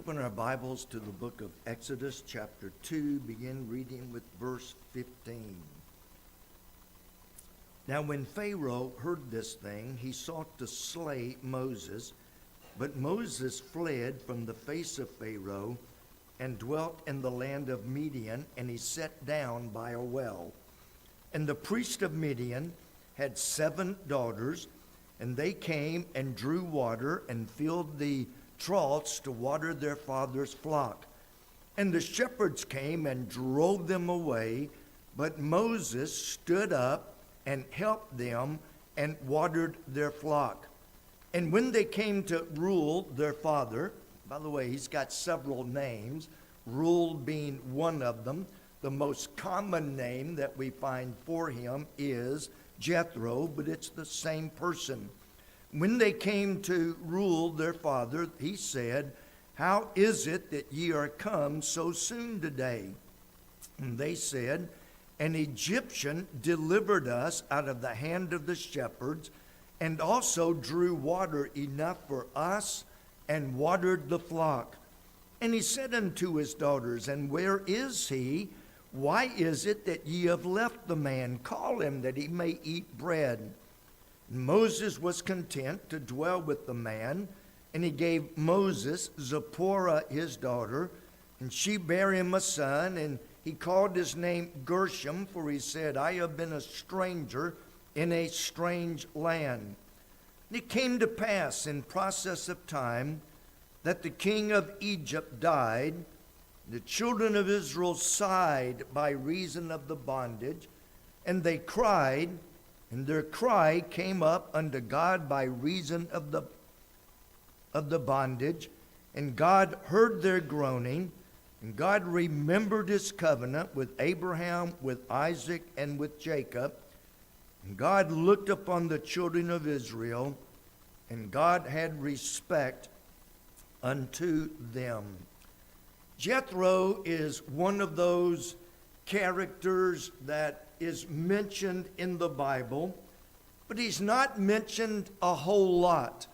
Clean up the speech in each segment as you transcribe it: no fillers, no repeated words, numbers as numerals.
open our Bibles to the book of Exodus, chapter 2, begin reading with verse 15. Now when Pharaoh heard this thing, he sought to slay Moses, but Moses fled from the face of Pharaoh and dwelt in the land of Midian, and he sat down by a well. And the priest of Midian had 7 daughters, and they came and drew water and filled the troughs to water their father's flock. And the shepherds came and drove them away, but Moses stood up and helped them and watered their flock. And when they came to rule their father, by the way, he's got several names, Rule being one of them. The most common name that we find for him is Jethro, but it's the same person. When they came to rule their father, he said, "How is it that ye are come so soon today?" And they said, "An Egyptian delivered us out of the hand of the shepherds, and also drew water enough for us, and watered the flock." And he said unto his daughters, "And where is he? Why is it that ye have left the man? Call him, that he may eat bread." And Moses was content to dwell with the man, and he gave Moses Zipporah his daughter, and she bare him a son, and he called his name Gershom, for he said, "I have been a stranger in a strange land." And it came to pass in process of time that the king of Egypt died. The children of Israel sighed by reason of the bondage, and they cried, and their cry came up unto God by reason of the bondage, and God heard their groaning, and God remembered his covenant with Abraham, with Isaac, and with Jacob. And God looked upon the children of Israel, and God had respect unto them. Jethro is one of those characters that is mentioned in the Bible, but he's not mentioned a whole lot.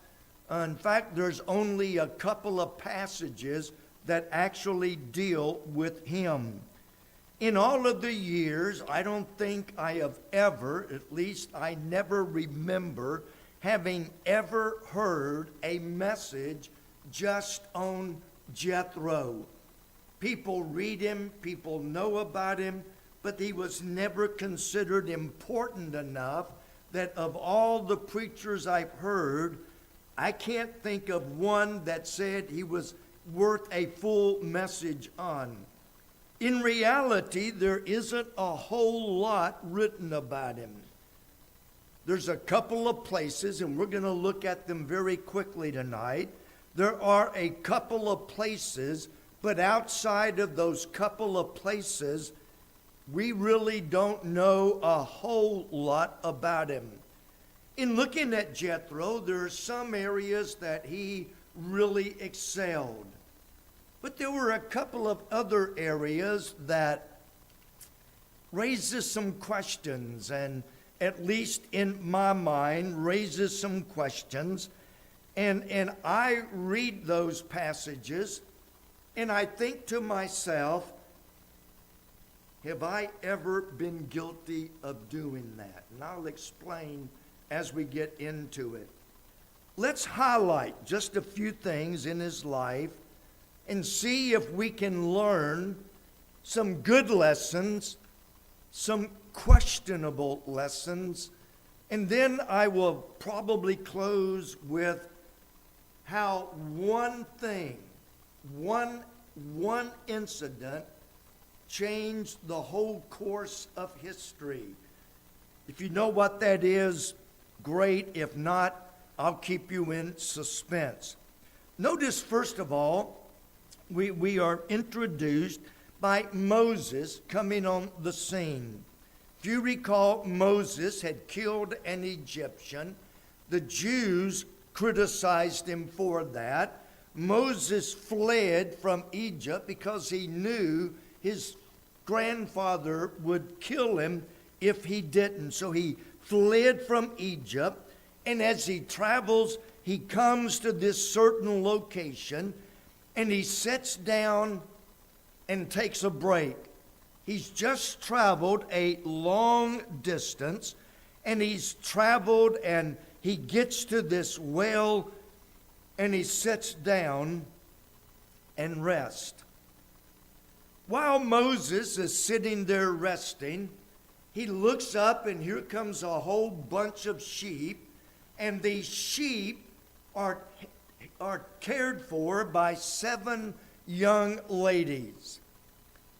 In fact, there's only a couple of passages that actually deal with him. In all of the years, I don't think I have ever, at least I never remember, having ever heard a message just on Jethro. People read him, people know about him, but he was never considered important enough that of all the preachers I've heard, I can't think of one that said he was worth a full message on. In reality, there isn't a whole lot written about him. There's a couple of places, and we're going to look at them very quickly tonight. There are a couple of places, but outside of those couple of places, we really don't know a whole lot about him. In looking at Jethro, there are some areas that he really excelled. But there were a couple of other areas that raises some questions, and at least in my mind, raises some questions. And I read those passages, and I think to myself, have I ever been guilty of doing that? And I'll explain as we get into it. Let's highlight just a few things in his life and see if we can learn some good lessons, some questionable lessons, and then I will probably close with how one thing, one incident changed the whole course of history. If you know what that is, great. If not, I'll keep you in suspense. Notice, first of all, we are introduced by Moses coming on the scene. If you recall, Moses had killed an Egyptian. The Jews criticized him for that. Moses fled from Egypt because he knew his grandfather would kill him if he didn't. So he fled from Egypt, and as he travels, he comes to this certain location, and he sits down and takes a break. He's just traveled a long distance, and he's traveled and he gets to this well and he sits down and rests. While Moses is sitting there resting, he looks up and here comes a whole bunch of sheep, and these sheep are cared for by 7 young ladies.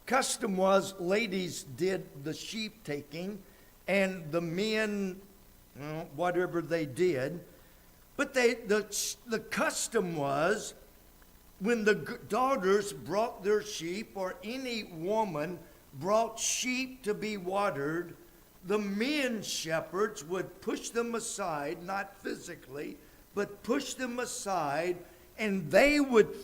Custom was ladies did the sheep taking and the men, whatever they did. But the custom was when the daughters brought their sheep, or any woman brought sheep to be watered, the men shepherds would push them aside, not physically, but push them aside, and they would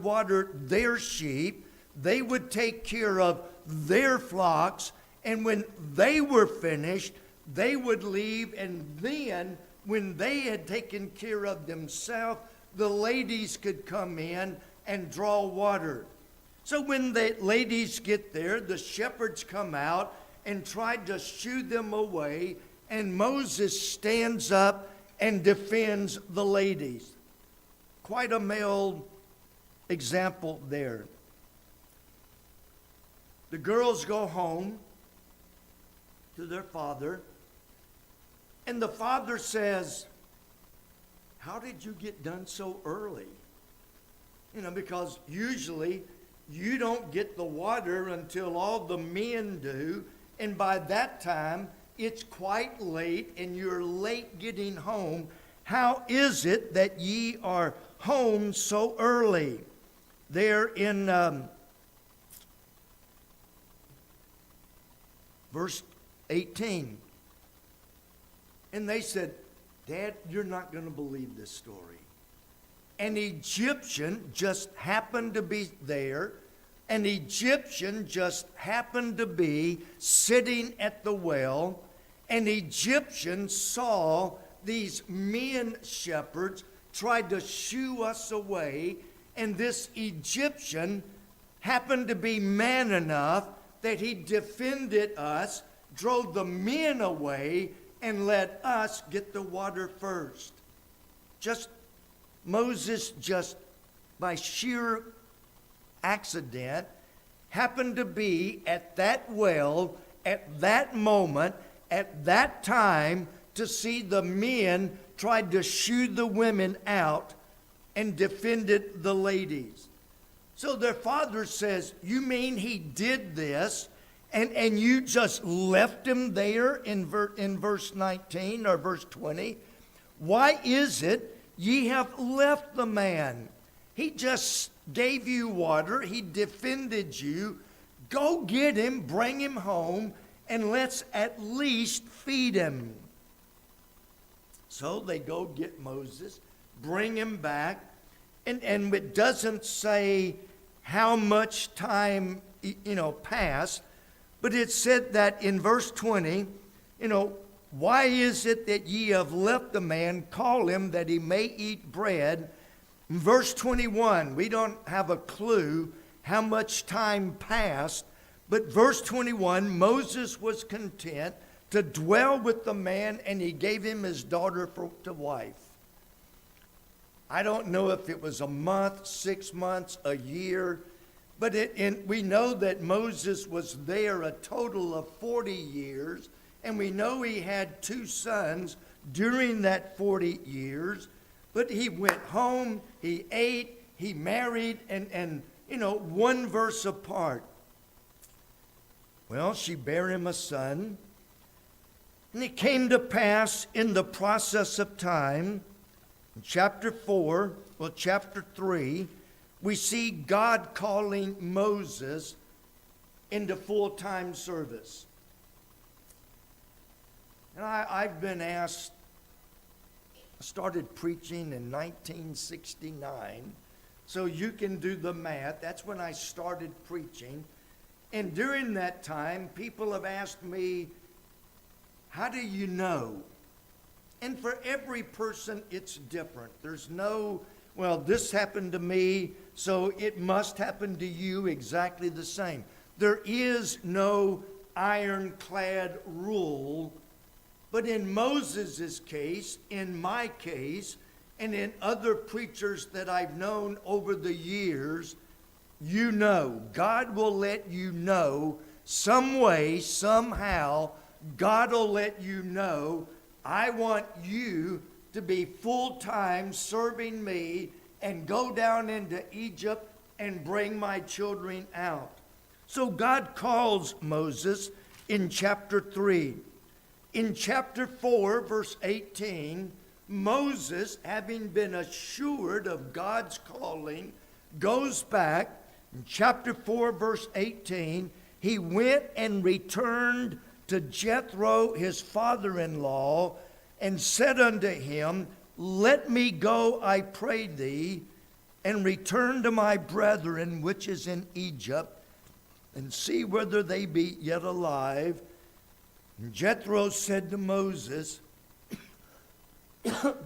water their sheep. They would take care of their flocks, and when they were finished, they would leave, and then when they had taken care of themselves, the ladies could come in and draw water. So when the ladies get there, the shepherds come out and try to shoo them away, and Moses stands up and defends the ladies. Quite a male example there. The girls go home to their father, and the father says, "How did you get done so early?" Because usually you don't get the water until all the men do, and by that time it's quite late and you're late getting home. How is it that ye are home so early? There in verse 18. And they said, "Dad, you're not going to believe this story. An Egyptian just happened to be there. An Egyptian just happened to be sitting at the well. An Egyptian saw these men shepherds tried to shoo us away. And this Egyptian happened to be man enough that he defended us, drove the men away, and let us get the water first." Moses just by sheer accident happened to be at that well at that moment, at that time, to see the men tried to shoo the women out and defended the ladies. So their father says, "You mean he did this and you just left him there in verse 19 or verse 20? Why is it ye have left the man? He just gave you water. He defended you. Go get him, bring him home, and let's at least feed him." So they go get Moses, bring him back, and it doesn't say how much time passed, but it said that in verse 20, "Why is it that ye have left the man? Call him that he may eat bread." In verse 21, we don't have a clue how much time passed, but verse 21, Moses was content to dwell with the man, and he gave him his daughter to wife. I don't know if it was a month, 6 months, a year, but we know that Moses was there a total of 40 years, and we know he had 2 sons during that 40 years, but he went home, he ate, he married, and one verse apart. Well, she bare him a son, and it came to pass in the process of time, in chapter 3, we see God calling Moses into full-time service. And I've been asked, I started preaching in 1969, so you can do the math. That's when I started preaching. And during that time, people have asked me, "How do you know?" And for every person, it's different. There's no well, this happened to me, so it must happen to you exactly the same. There is no ironclad rule, but in Moses' case, in my case, and in other preachers that I've known over the years, you know, God will let you know some way, somehow, God will let you know, I want you to be full-time serving me and go down into Egypt and bring my children out. So God calls Moses in chapter 3. In chapter 4, verse 18, Moses, having been assured of God's calling, goes back. In chapter 4, verse 18, he went and returned to Jethro, his father-in-law, and said unto him, let me go, I pray thee, and return to my brethren which is in Egypt, and see whether they be yet alive. And Jethro said to Moses,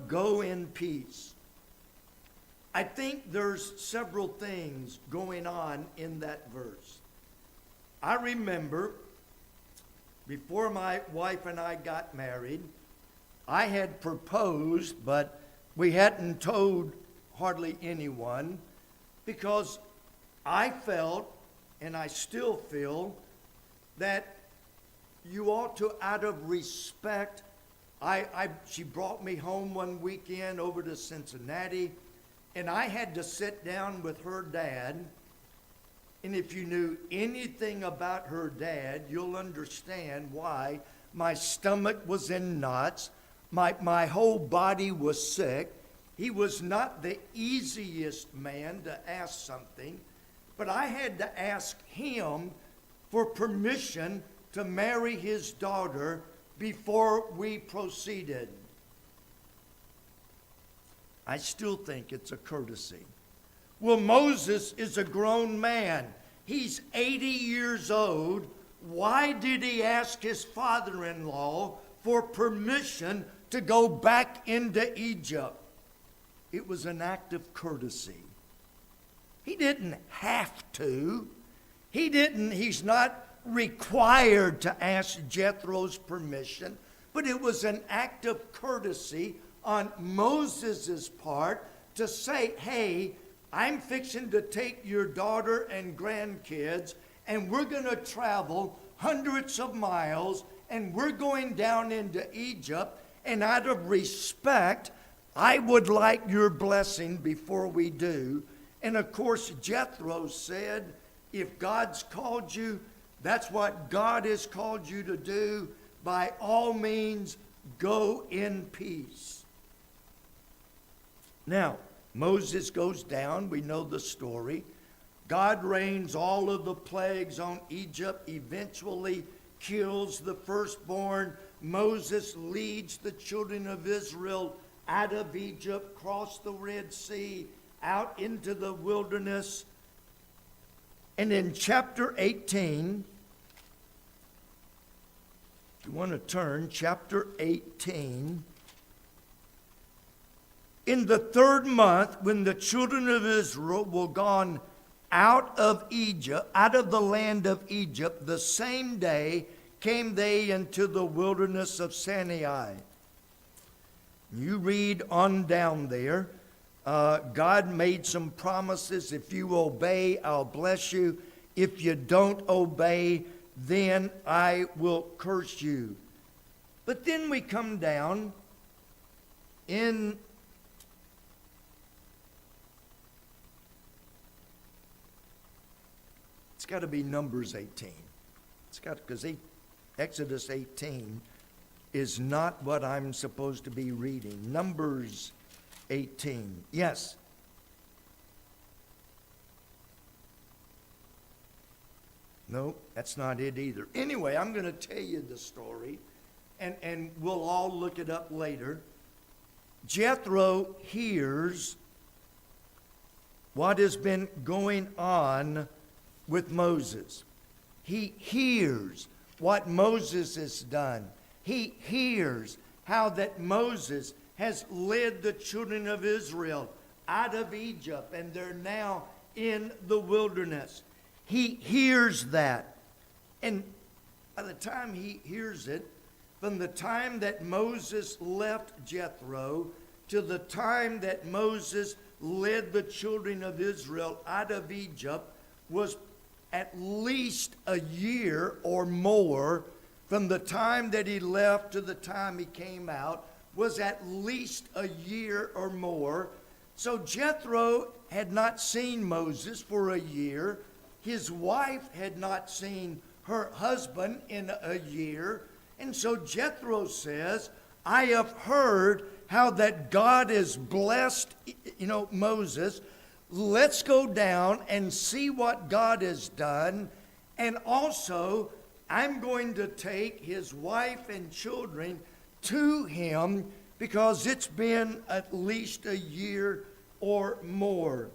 go in peace. I think there's several things going on in that verse. I remember before my wife and I got married, I had proposed, but we hadn't told hardly anyone, because I felt, and I still feel, that you ought to, out of respect, she brought me home one weekend over to Cincinnati, and I had to sit down with her dad. And if you knew anything about her dad, you'll understand why my stomach was in knots. My whole body was sick. He was not the easiest man to ask something, but I had to ask him for permission to marry his daughter before we proceeded. I still think it's a courtesy. Well, Moses is a grown man. He's 80 years old. Why did he ask his father-in-law for permission to go back into Egypt? It was an act of courtesy. He didn't have to. He's not required to ask Jethro's permission, but it was an act of courtesy on Moses' part to say, hey, I'm fixing to take your daughter and grandkids, and we're going to travel hundreds of miles, and we're going down into Egypt, and out of respect, I would like your blessing before we do. And of course, Jethro said, if God's called you, that's what God has called you to do. By all means, go in peace. Now, Moses goes down. We know the story. God rains all of the plagues on Egypt, eventually kills the firstborn. Moses leads the children of Israel out of Egypt, cross the Red Sea, out into the wilderness. And in chapter 18, if you want to turn, chapter 18, in the 3rd month, when the children of Israel were gone out of Egypt, out of the land of Egypt, the same day came they into the wilderness of Sinai. You read on down there, God made some promises. If you obey, I'll bless you. If you don't obey, then I will curse you. But then we come down in it's got to be Numbers 18. It's got, because Exodus 18 is not what I'm supposed to be reading. Numbers 18. Yes. No, that's not it either. Anyway, I'm going to tell you the story, and we'll all look it up later. Jethro hears what has been going on with Moses. He hears what Moses has done. He hears how that Moses has led the children of Israel out of Egypt, and they're now in the wilderness. He hears that. And by the time he hears it, from the time that Moses left Jethro to the time that Moses led the children of Israel out of Egypt was at least a year or more. From the time that he left to the time he came out was at least a year or more. So Jethro had not seen Moses for a year. His wife had not seen her husband in a year. And so Jethro says, I have heard how that God has blessed, Moses. Let's go down and see what God has done. And also, I'm going to take his wife and children to him because it's been at least a year or more.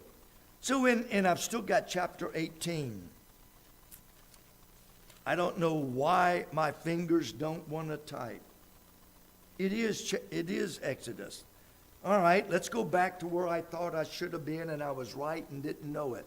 So, and I've still got chapter 18. I don't know why my fingers don't want to type. It is Exodus. All right, let's go back to where I thought I should have been and I was right and didn't know it.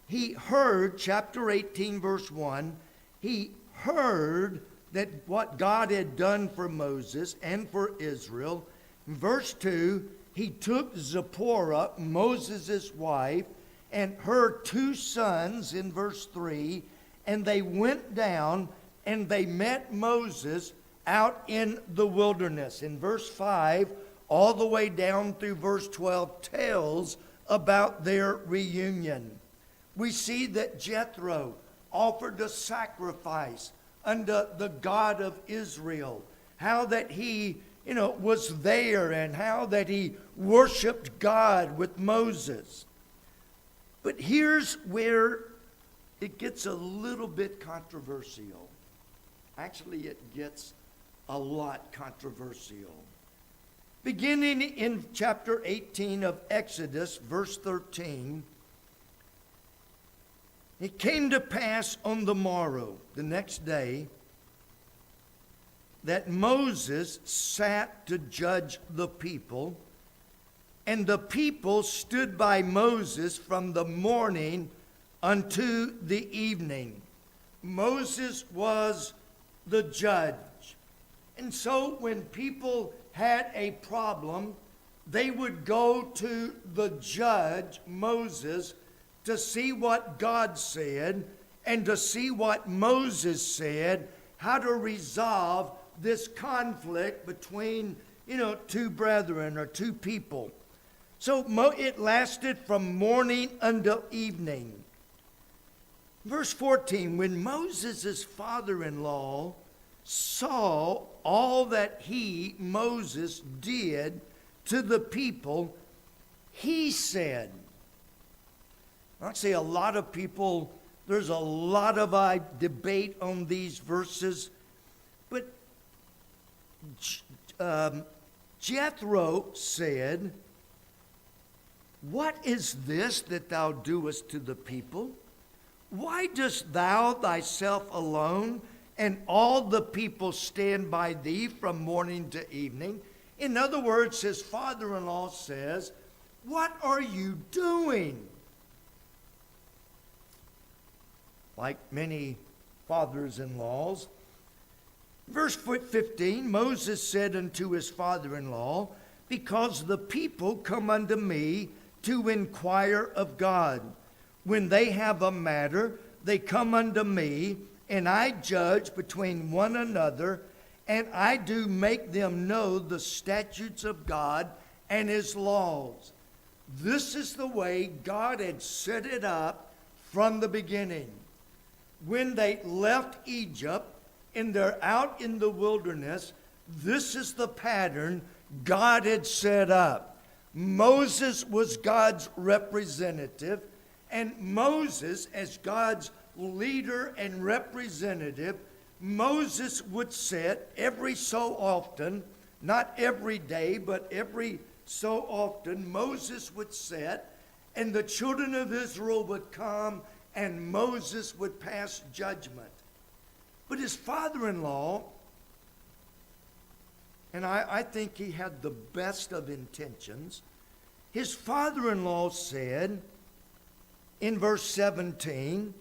He heard, chapter 18, verse 1, he heard that what God had done for Moses and for Israel. In verse 2, he took Zipporah, Moses' wife, and her 2 sons in verse 3, and they went down and they met Moses out in the wilderness. In verse 5, all the way down through verse 12, tells about their reunion. We see that Jethro offered a sacrifice unto the God of Israel. How that he, was there and how that he worshiped God with Moses. But here's where it gets a little bit controversial. Actually, it gets a lot controversial. Beginning in chapter 18 of Exodus, verse 13, it came to pass on the morrow, the next day, that Moses sat to judge the people, and the people stood by Moses from the morning unto the evening. Moses was the judge. And so when people had a problem, they would go to the judge, Moses, to see what God said and to see what Moses said, how to resolve this conflict between, 2 brethren or 2 people. So it lasted from morning until evening. Verse 14, when Moses' father-in-law saw all that he, Moses, did to the people, he said, I'd say a lot of people, there's a lot of debate on these verses, but Jethro said, what is this that thou doest to the people? Why dost thou thyself alone and all the people stand by thee from morning to evening? In other words, his father-in-law says, what are you doing? Like many fathers-in-laws. Verse 15, Moses said unto his father-in-law, because the people come unto me to inquire of God. When they have a matter, they come unto me, and I judge between one another, and I do make them know the statutes of God and his laws. This is the way God had set it up from the beginning. When they left Egypt and they're out in the wilderness, this is the pattern God had set up. Moses was God's representative, and Moses, as God's leader and representative, Moses would sit every so often, not every day, but every so often, Moses would sit, and the children of Israel would come, and Moses would pass judgment. But his father-in-law, and I think he had the best of intentions, his father-in-law said in verse 17,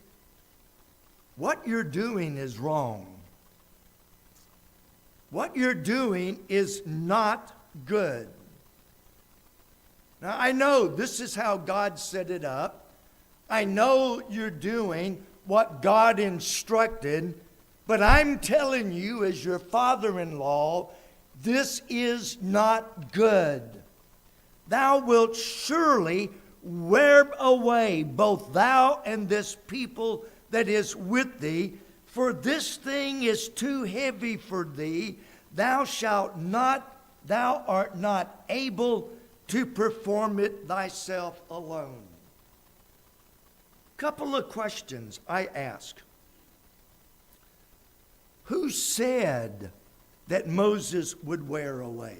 what you're doing is wrong. What you're doing is not good. Now, I know this is how God set it up. I know you're doing what God instructed, but I'm telling you as your father-in-law, this is not good. Thou wilt surely wear away both thou and this people that is with thee, for this thing is too heavy for thee. Thou art not able to perform it thyself alone. Couple of questions I ask. Who said that Moses would wear away?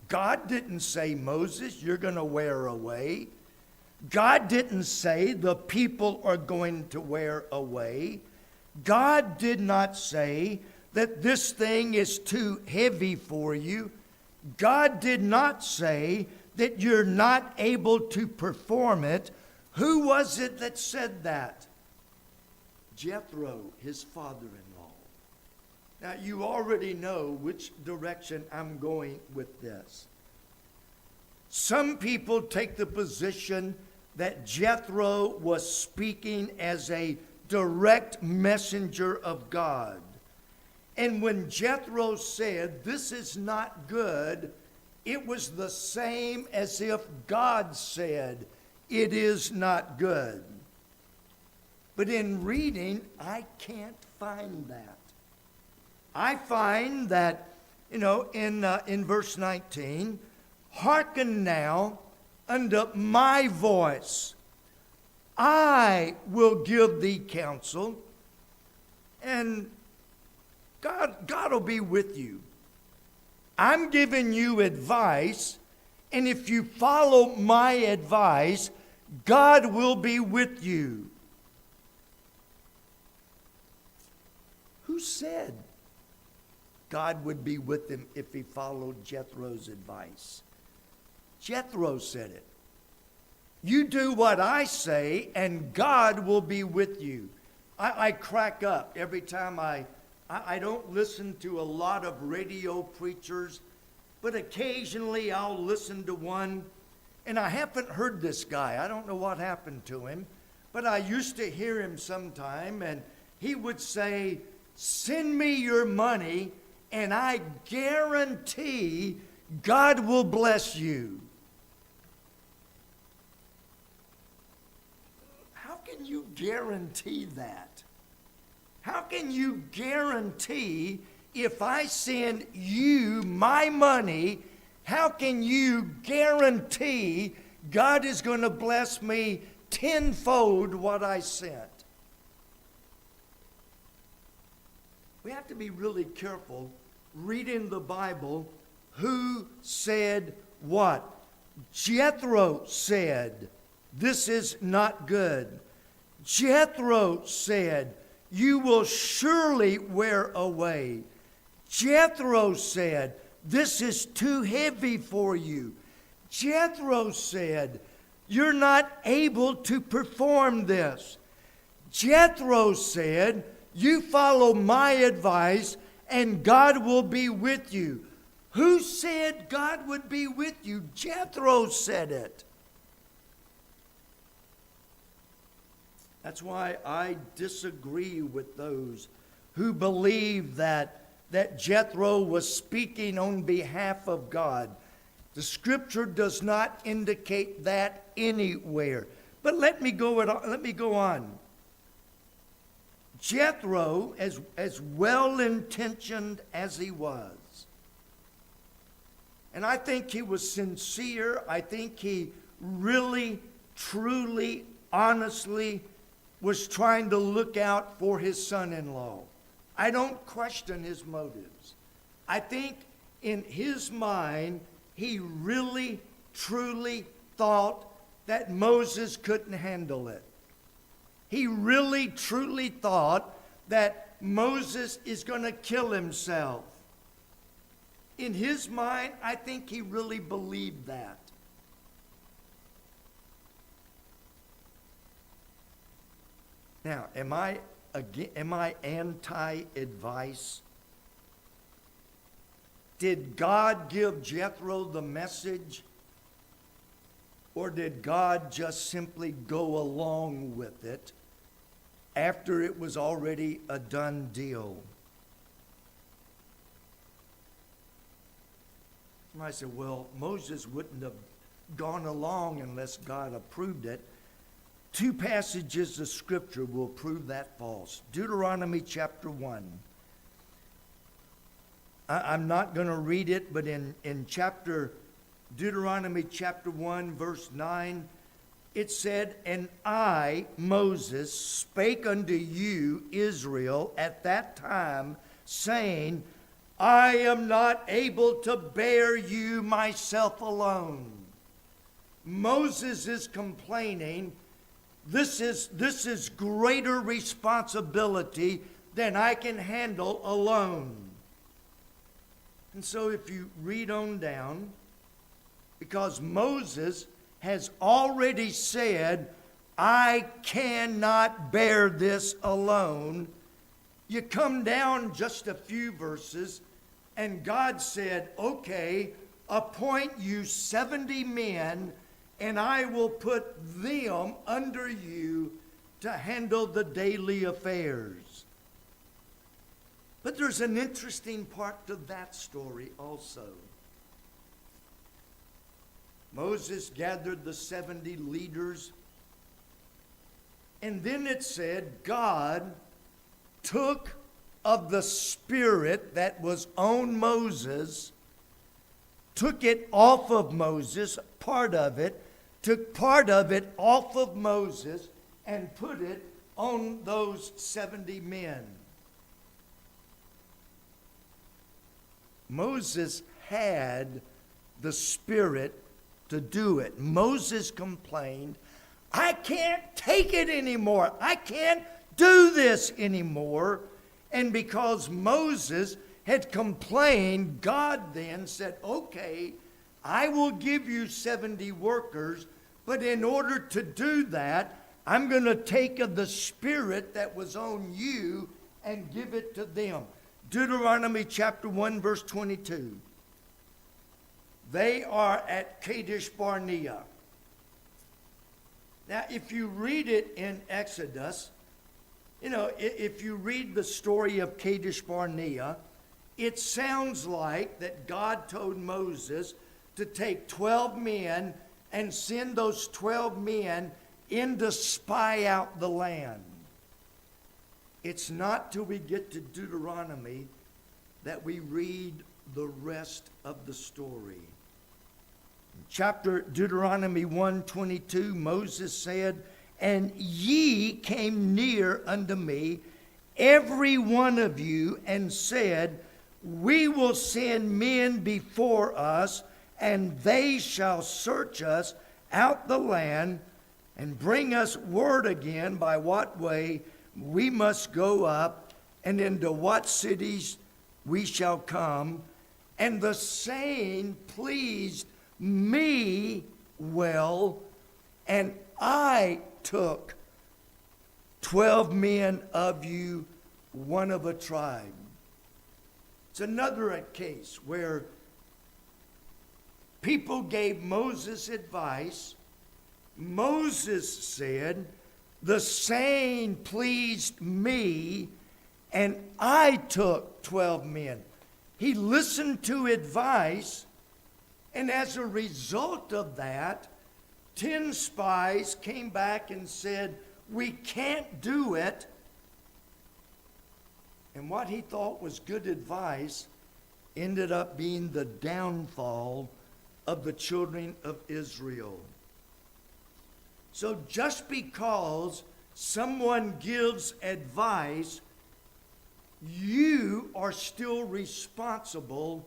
God didn't say, Moses, you're going to wear away. God didn't say the people are going to wear away. God did not say that this thing is too heavy for you. God did not say that you're not able to perform it. Who was it that said that? Jethro, his father-in-law. Now, you already know which direction I'm going with this. Some people take the position that Jethro was speaking as a direct messenger of God. And when Jethro said, this is not good, it was the same as if God said, it is not good. But in reading, I can't find that. I find that, in verse 19, hearken now unto my voice. I will give thee counsel, and God will be with you. I'm giving you advice, and if you follow my advice, God will be with you. Who said God would be with him if he followed Jethro's advice? Jethro said it. You do what I say, and God will be with you. I crack up every time I don't listen to a lot of radio preachers, but occasionally I'll listen to one, and I haven't heard this guy. I don't know what happened to him, but I used to hear him sometime, and he would say, send me your money, and I guarantee God will bless you. How can you guarantee that? How can you guarantee if I send you my money, how can you guarantee God is going to bless me tenfold what I sent? We have to be really careful reading the Bible. Who said what? Jethro said, this is not good. Jethro said, you will surely wear away. Jethro said, this is too heavy for you. Jethro said, you're not able to perform this. Jethro said, you follow my advice and God will be with you. Who said God would be with you? Jethro said it. That's why I disagree with those who believe that Jethro was speaking on behalf of God. The scripture does not indicate that anywhere. But let me go on. Jethro, as well-intentioned as he was, and I think he was sincere, I think he really, truly, honestly was trying to look out for his son-in-law. I don't question his motives. I think in his mind, he really, truly thought that Moses couldn't handle it. He really, truly thought that Moses is going to kill himself. In his mind, I think he really believed that. Now, am I anti-advice? Did God give Jethro the message? Or did God just simply go along with it after it was already a done deal? Somebody said, well, Moses wouldn't have gone along unless God approved it. Two passages of Scripture will prove that false. Deuteronomy chapter 1. I'm not going to read it, but in Deuteronomy chapter 1, verse 9, it said, "And I, Moses, spake unto you, Israel, at that time, saying, I am not able to bear you myself alone." Moses is complaining, this is greater responsibility than I can handle alone. And so if you read on down, because Moses has already said, I cannot bear this alone, you come down just a few verses, and God said, okay, appoint you 70 men, and I will put them under you to handle the daily affairs. But there's an interesting part to that story also. Moses gathered the 70 leaders, and then it said God took of the spirit that was on Moses, took it off of Moses, part of it, took part of it off of Moses and put it on those 70 men. Moses had the Spirit to do it. Moses complained, I can't take it anymore. I can't do this anymore. And because Moses had complained, God then said, okay, I will give you 70 workers, but in order to do that, I'm going to take of the Spirit that was on you and give it to them. Deuteronomy chapter 1, verse 22. They are at Kadesh Barnea. Now, if you read it in Exodus, if you read the story of Kadesh Barnea, it sounds like that God told Moses to take 12 men and send those 12 men in to spy out the land. It's not till we get to Deuteronomy that we read the rest of the story. Chapter Deuteronomy 1:22, Moses said, "And ye came near unto me, every one of you, and said, We will send men before us, and they shall search us out the land, and bring us word again by what way we must go up, and into what cities we shall come. And the saying pleased me well, and I took 12 men of you, one of a tribe." It's another case where people gave Moses advice. Moses said, "The saying pleased me, and I took 12 men." He listened to advice, and as a result of that, 10 spies came back and said, "We can't do it." And what he thought was good advice ended up being the downfall of the children of Israel. So just because someone gives advice, you are still responsible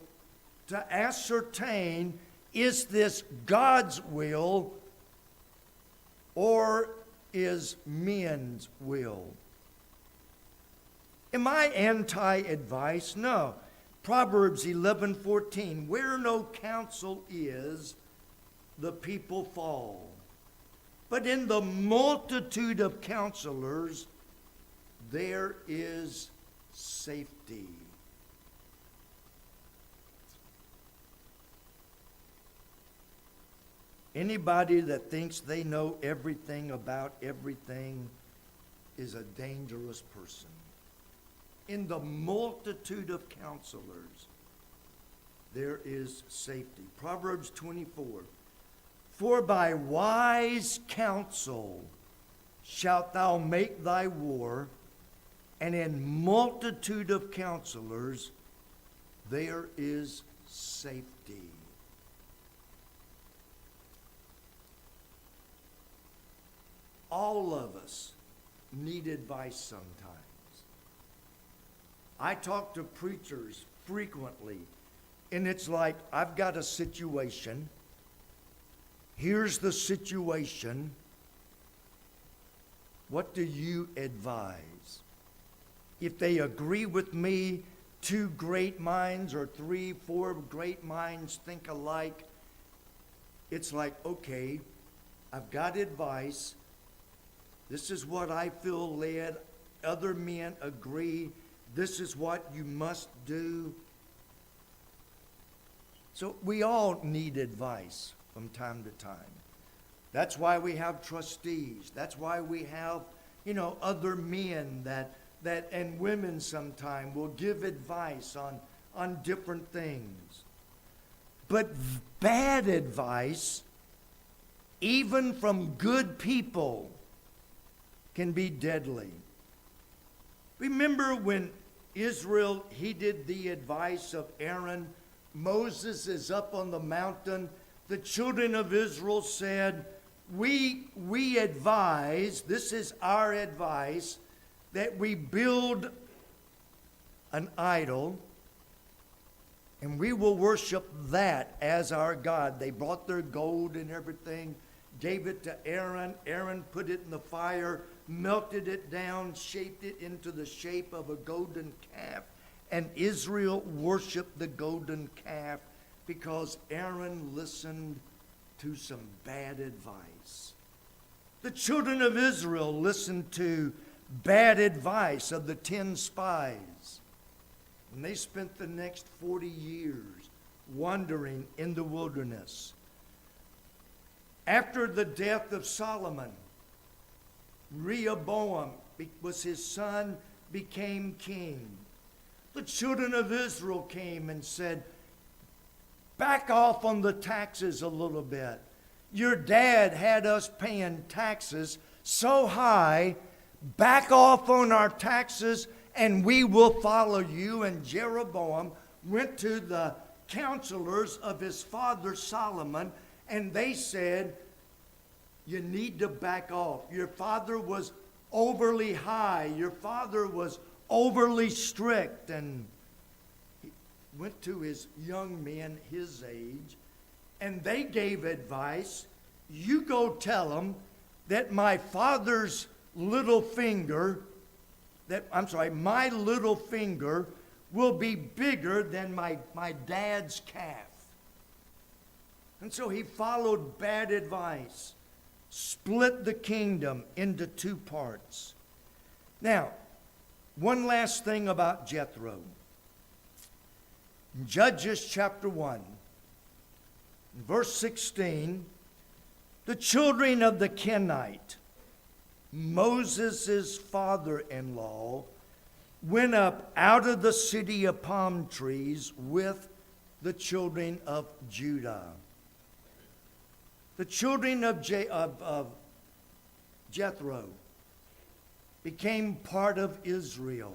to ascertain, is this God's will or is men's will? Am I anti-advice? No. Proverbs 11:14, where no counsel is, the people fall. But in the multitude of counselors, there is safety. Anybody that thinks they know everything about everything is a dangerous person. In the multitude of counselors, there is safety. Proverbs 24, for by wise counsel shalt thou make thy war, and in multitude of counselors there is safety. All of us need advice sometimes. I talk to preachers frequently, and it's like, I've got a situation. Here's the situation. What do you advise? If they agree with me, two great minds or three, four great minds think alike, it's like, okay, I've got advice. This is what I feel led. Other men agree. This is what you must do. So we all need advice from time to time. That's why we have trustees. That's why we have, other men that and women sometime will give advice on different things. But bad advice, even from good people, can be deadly. Remember when Israel heeded the advice of Aaron? Moses is up on the mountain. The children of Israel said, we advise, this is our advice, that we build an idol and we will worship that as our God. They brought their gold and everything, gave it to Aaron. Aaron put it in the fire, melted it down, shaped it into the shape of a golden calf. And Israel worshiped the golden calf because Aaron listened to some bad advice. The children of Israel listened to bad advice of the 10 spies. And they spent the next 40 years wandering in the wilderness. After the death of Solomon, Rehoboam was his son, became king. The children of Israel came and said, back off on the taxes a little bit. Your dad had us paying taxes so high, back off on our taxes and we will follow you. And Jeroboam went to the counselors of his father Solomon, and they said, you need to back off. Your father was overly high. Your father was overly strict. And he went to his young men, his age, and they gave advice. You go tell them that my father's little finger, my little finger will be bigger than my dad's calf. And so he followed bad advice, split the kingdom into two parts. Now, one last thing about Jethro. In Judges chapter 1, verse 16, the children of the Kenite, Moses' father-in-law, went up out of the city of palm trees with the children of Judah. The children of Jethro became part of Israel,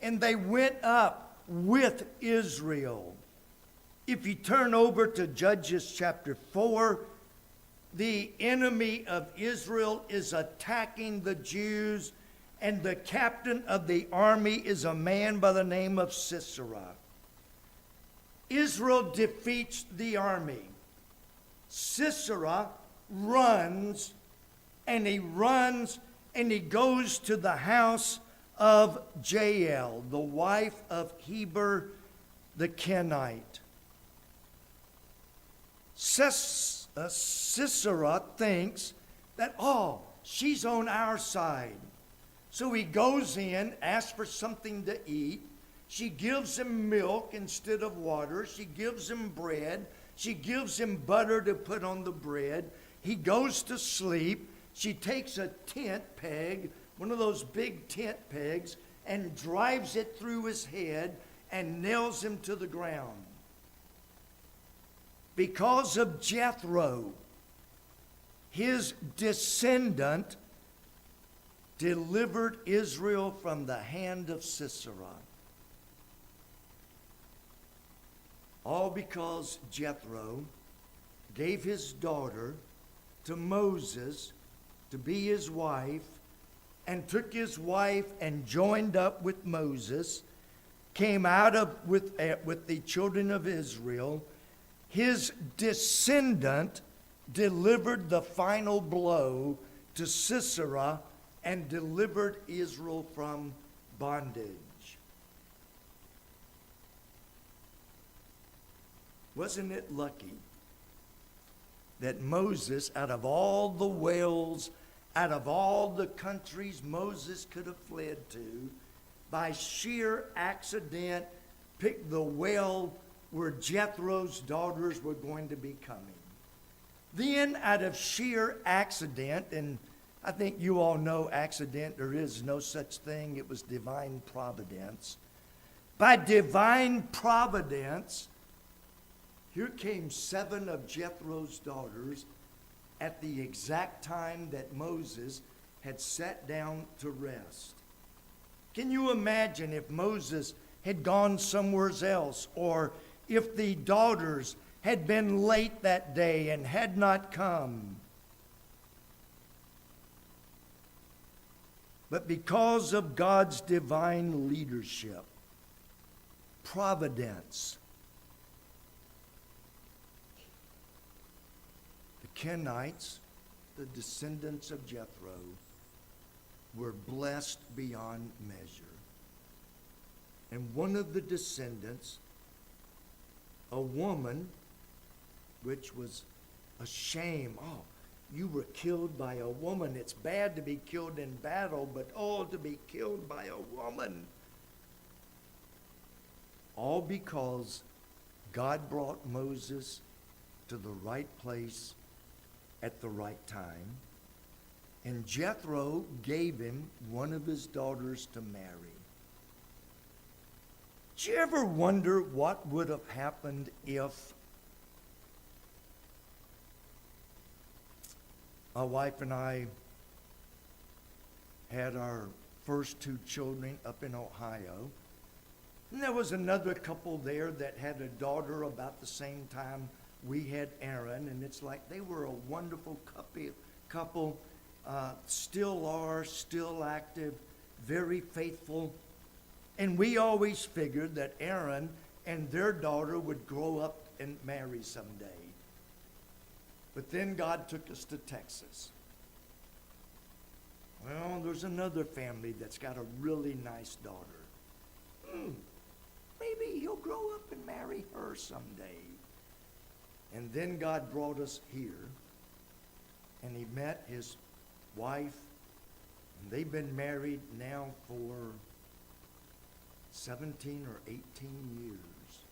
and they went up with Israel. If you turn over to Judges chapter 4, the enemy of Israel is attacking the Jews, and the captain of the army is a man by the name of Sisera. Israel defeats the army. Sisera runs, and he goes to the house of Jael, the wife of Heber, the Kenite. Sisera thinks that, oh, she's on our side. So he goes in, asks for something to eat. She gives him milk instead of water. She gives him bread. She gives him butter to put on the bread. He goes to sleep. She takes a tent peg, one of those big tent pegs, and drives it through his head and nails him to the ground. Because of Jethro, his descendant delivered Israel from the hand of Sisera. All because Jethro gave his daughter to Moses to be his wife, and took his wife and joined up with Moses, came out with the children of Israel. His descendant delivered the final blow to Sisera and delivered Israel from bondage. Wasn't it lucky that Moses, out of all the wells, out of all the countries Moses could have fled to, by sheer accident, picked the well where Jethro's daughters were going to be coming. Then, out of sheer accident, and I think you all know accident, there is no such thing, it was divine providence. By divine providence, here came 7 of Jethro's daughters at the exact time that Moses had sat down to rest. Can you imagine if Moses had gone somewhere else, or if the daughters had been late that day and had not come? But because of God's divine leadership, providence, the Kenites, the descendants of Jethro, were blessed beyond measure. And one of the descendants, a woman, which was a shame. Oh, you were killed by a woman. It's bad to be killed in battle, but oh, to be killed by a woman. All because God brought Moses to the right place at the right time. And Jethro gave him one of his daughters to marry. Did you ever wonder what would have happened if my wife and I had our first 2 children up in Ohio? And there was another couple there that had a daughter about the same time we had Aaron, and it's like they were a wonderful couple, still are, still active, very faithful. And we always figured that Aaron and their daughter would grow up and marry someday. But then God took us to Texas. Well, there's another family that's got a really nice daughter. Maybe he'll grow up and marry her someday. And then God brought us here, and he met his wife, and they've been married now for 17 or 18 years.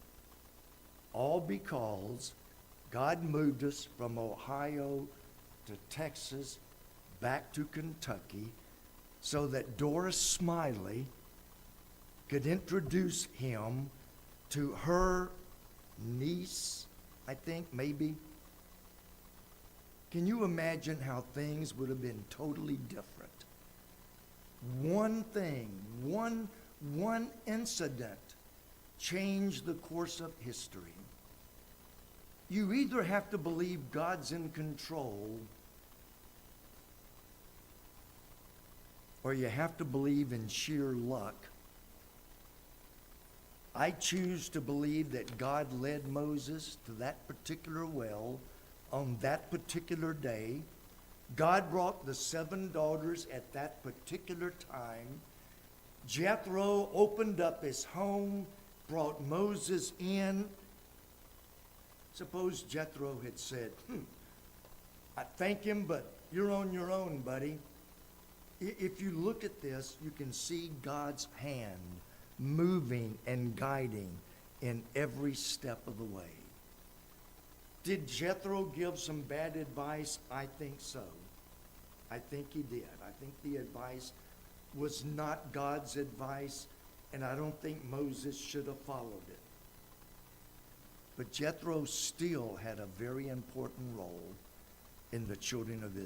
All because God moved us from Ohio to Texas, back to Kentucky, so that Doris Smiley could introduce him to her niece, I think, maybe. Can you imagine how things would have been totally different? One thing, one incident changed the course of history. You either have to believe God's in control, or you have to believe in sheer luck. I choose to believe that God led Moses to that particular well on that particular day. God brought the 7 daughters at that particular time. Jethro opened up his home, brought Moses in. Suppose Jethro had said, I thank him, but you're on your own, buddy. If you look at this, you can see God's hand moving and guiding in every step of the way. Did Jethro give some bad advice? I think so. I think he did. I think the advice was not God's advice, and I don't think Moses should have followed it. But Jethro still had a very important role in the children of Israel.